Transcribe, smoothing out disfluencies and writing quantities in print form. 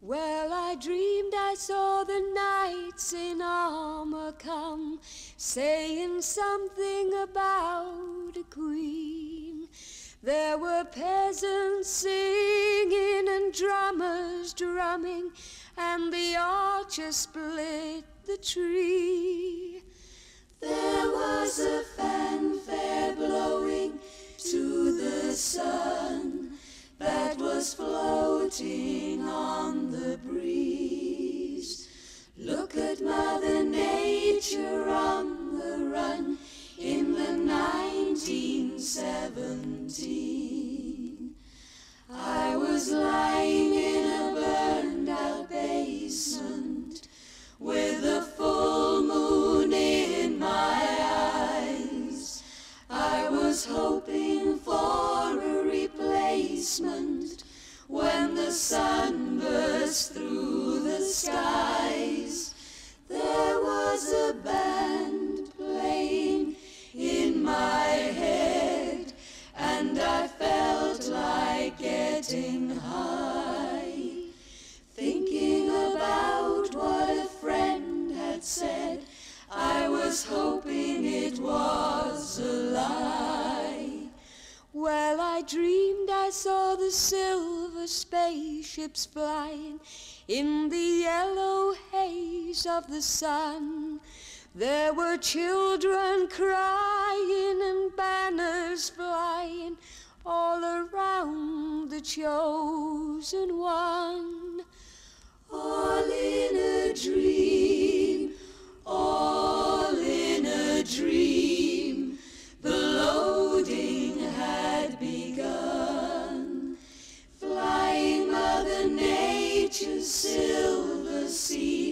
Well, I dreamed I saw the knights in armor come, saying something about a queen. There were peasants singing and drummers drumming, and the archer split the tree. There was a fanfare blowing to the sun that was floating on the breeze. Look at Mother Nature on the run in the 1917. I was lying in a burned out basement with a full moon in my eyes. I was hoping for a replacement when the sun burst through the skies. There was a band playing in my head, and I felt like getting high, thinking about what a friend had said. I was hoping it was a lie. Well, I dreamed I saw the silver spaceships flying in the yellow haze of the sun. There were children crying and banners flying all around the chosen one. All in a dream, all in a dream, the loading had begun. Flying Mother Nature's silver sea